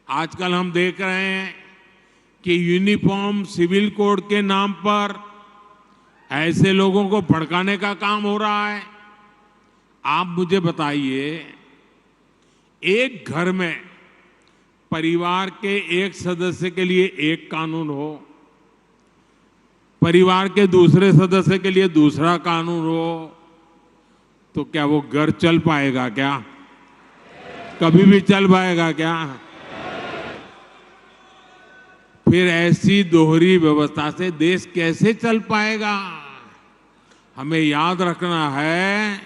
आजकल हम देख रहे हैं कि यूनिफॉर्म सिविल कोड के नाम पर ऐसे लोगों को भड़काने का काम हो रहा है। आप मुझे बताइए, एक घर में परिवार के एक सदस्य के लिए एक कानून हो, परिवार के दूसरे सदस्य के लिए दूसरा कानून हो, तो क्या वो घर चल पाएगा? क्या कभी भी चल पाएगा क्या? फिर ऐसी दोहरी व्यवस्था से देश कैसे चल पाएगा? हमें याद रखना है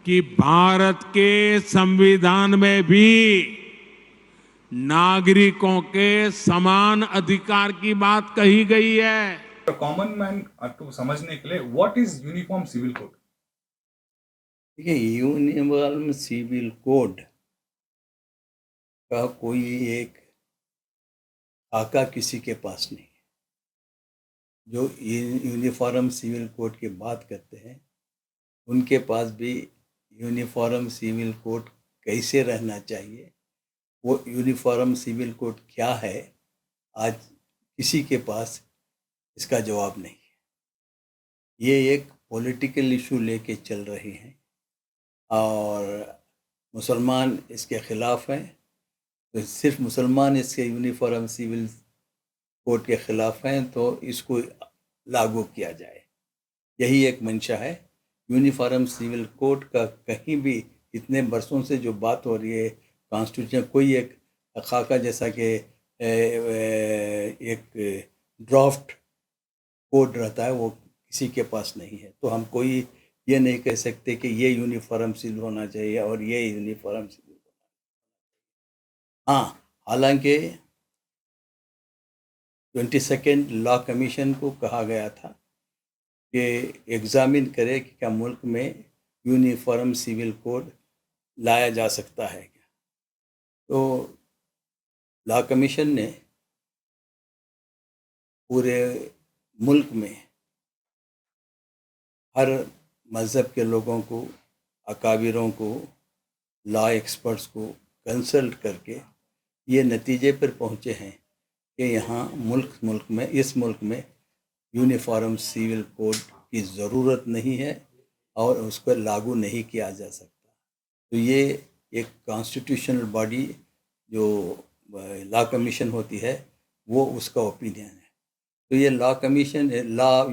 कि भारत के संविधान में भी नागरिकों के समान अधिकार की बात कही गई है। कॉमन मैन को समझने के लिए what is uniform civil code? देखिए, यूनिफॉर्म सिविल कोड का कोई एक खाका किसी के पास नहीं है। जो यूनिफॉर्म सिविल कोड की बात करते हैं, उनके पास भी यूनिफॉर्म सिविल कोड कैसे रहना चाहिए, वो यूनिफॉर्म सिविल कोड क्या है, आज किसी के पास इसका जवाब नहीं है। ये एक पॉलिटिकल इशू लेके चल रहे हैं और मुसलमान इसके ख़िलाफ़ हैं। तो सिर्फ मुसलमान इसके यूनिफॉर्म सिविल कोड के ख़िलाफ़ हैं तो इसको लागू किया जाए, यही एक मंशा है। यूनिफॉर्म सिविल कोड का कहीं भी इतने बरसों से जो बात हो रही है, कॉन्स्टिट्यूशन कोई एक खाका जैसा कि एक ड्राफ्ट कोड रहता है, वो किसी के पास नहीं है। तो हम कोई ये नहीं कह सकते कि ये यूनिफॉर्म सिविल होना चाहिए और ये यूनिफॉर्म सिविल होना चाहिए। हाँ, हालांकि 22nd लॉ कमीशन को कहा गया था कि एग्जामिन करे कि क्या मुल्क में यूनिफॉर्म सिविल कोड लाया जा सकता है क्या। तो लॉ कमीशन ने पूरे मुल्क में हर मज़हब के लोगों को, अकाबिरों को, लॉ एक्सपर्ट्स को कंसल्ट करके ये नतीजे पर पहुँचे हैं कि यहाँ इस मुल्क में यूनिफॉर्म सिविल कोड की ज़रूरत नहीं है और उसको लागू नहीं किया जा सकता। तो ये एक कॉन्स्टिट्यूशनल बॉडी जो लॉ कमीशन होती है, वो उसका ओपिनियन है। तो ये law commission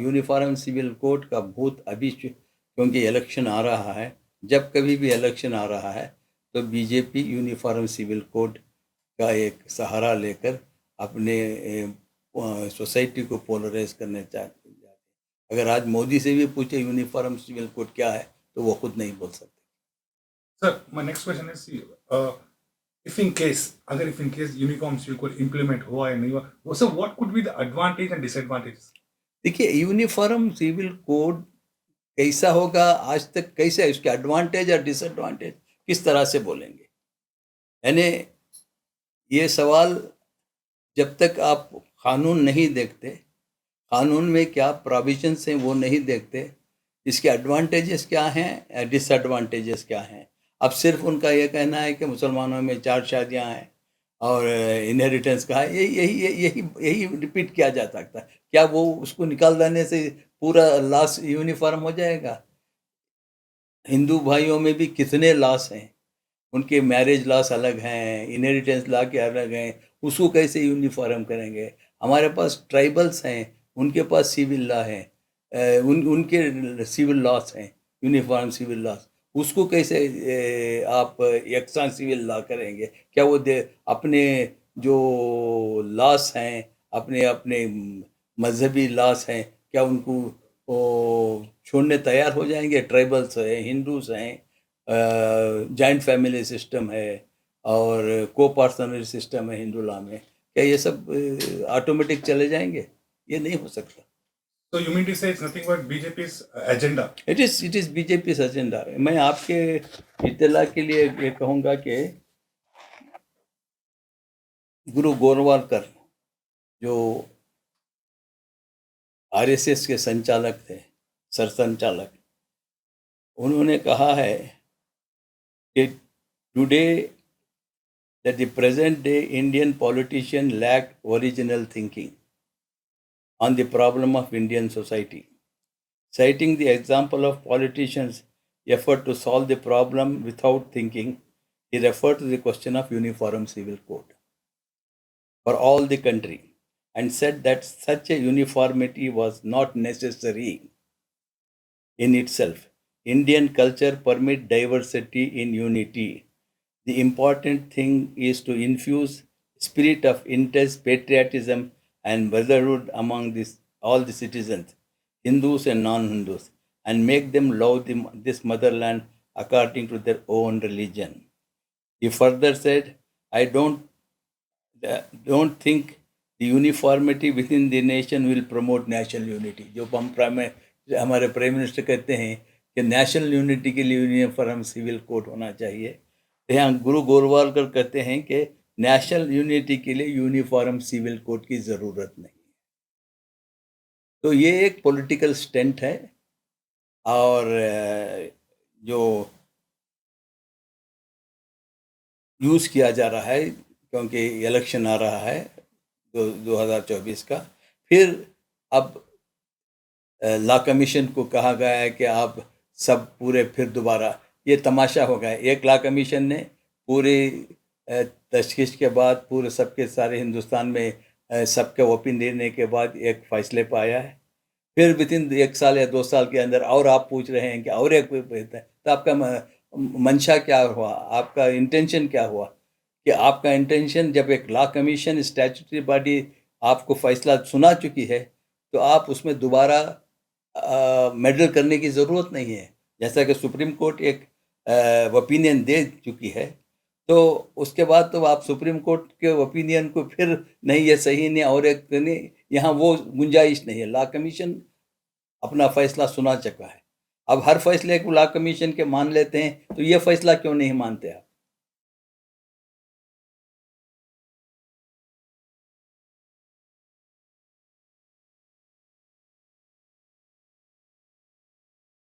uniform civil code का भूत अभी, क्योंकि इलेक्शन आ रहा है, जब कभी भी इलेक्शन आ रहा है तो बीजेपी यूनिफॉर्म सिविल कोड का एक सहारा लेकर अपने सोसाइटी को पोलराइज करने चाहते हैं। अगर आज मोदी से भी पूछे यूनिफॉर्म सिविल कोड क्या है तो वो खुद नहीं बोल सकते। Sir, my next question is if in case uniform civil code implement हुआ या नहीं हुआ, वो sir what could be the advantage and disadvantages? देखिए, यूनिफॉर्म सिविल कोड कैसा होगा, आज तक कैसा है, उसके एडवांटेज और डिसएडवांटेज किस तरह से बोलेंगे। यानी ये सवाल जब तक आप कानून नहीं देखते, कानून में क्या प्रोविजंस हैं वो नहीं देखते, इसके एडवांटेजेस क्या हैं, डिसएडवांटेजेस क्या हैं। अब सिर्फ उनका ये कहना है कि मुसलमानों में 4 शादियां हैं और इनहेरिटेंस का है, यही रिपीट किया जा सकता है। क्या वो उसको निकाल देने से पूरा लॉस यूनिफॉर्म हो जाएगा? हिंदू भाइयों में भी कितने लॉस हैं, उनके मैरिज लॉस अलग हैं, इनहेरिटेंस लॉ के अलग हैं, उसको कैसे यूनिफॉर्म करेंगे? हमारे पास ट्राइबल्स हैं, उनके पास सिविल लॉ है, उनके सिविल लॉस हैं, यूनिफॉर्म सिविल लॉस, उसको कैसे आप यकसान सिविल लॉ करेंगे? क्या वो अपने जो लॉस हैं, अपने अपने मजहबी लॉस हैं, क्या उनको छोड़ने तैयार हो जाएंगे? ट्राइबल्स हैं, हिंदूज हैं, जॉइंट फैमिली सिस्टम है और को पार्सनरी सिस्टम है हिंदू लॉ में, क्या ये सब ऑटोमेटिक चले जाएंगे? ये नहीं हो सकता। So you mean to say it's nothing but BJP's agenda? It is BJP agenda. मैं आपके इत्तला के लिए ये कहूँगा कि गुरु गोरवालकर जो आरएसएस के संचालक थे, सरसंचालक, उन्होंने कहा है कि today that the present day Indian politician lack original thinking on the problem of Indian society. Citing the example of politicians' effort to solve the problem without thinking, he referred to the question of uniform civil code for all the country and said that such a uniformity was not necessary in itself. Indian culture permits diversity in unity. The important thing is to infuse spirit of intense patriotism and brotherhood among all the citizens, Hindus and non-Hindus, and make them love this motherland according to their own religion. He further said, I don't think the uniformity within the nation will promote national unity. जो हमारे prime minister कहते हैं कि national unity के लिए uniform civil code होना चाहिए, तो यहाँ गुरु गोलवालकर कहते हैं कि नेशनल यूनिटी के लिए यूनिफॉर्म सिविल कोड की ज़रूरत नहीं है। तो ये एक पॉलिटिकल स्टंट है और जो यूज़ किया जा रहा है क्योंकि इलेक्शन आ रहा है 2024 का। फिर अब लॉ कमीशन को कहा गया है कि आप सब पूरे फिर दोबारा, ये तमाशा हो गया। एक लॉ कमीशन ने पूरी तशखीस के बाद पूरे सबके सारे हिंदुस्तान में सबके ओपिनियन देने के बाद एक फ़ैसले पर आया है। फिर विदिन 1 साल या 2 साल के अंदर और आप पूछ रहे हैं कि और एक बेहतर है, तो आपका मंशा क्या हुआ, आपका इंटेंशन क्या हुआ? कि आपका इंटेंशन, जब एक लॉ कमीशन स्टैट्यूटरी बॉडी आपको फ़ैसला सुना चुकी है तो आप उसमें दोबारा मेडल करने की ज़रूरत नहीं है। जैसा कि सुप्रीम कोर्ट एक ओपिनियन दे चुकी है, तो उसके बाद तो आप सुप्रीम कोर्ट के ओपिनियन को फिर नहीं ये सही नहीं और एक नहीं, यहाँ वो गुंजाइश नहीं है। लॉ कमीशन अपना फ़ैसला सुना चुका है। अब हर फैसले को लॉ कमीशन के मान लेते हैं, तो ये फैसला क्यों नहीं मानते आप?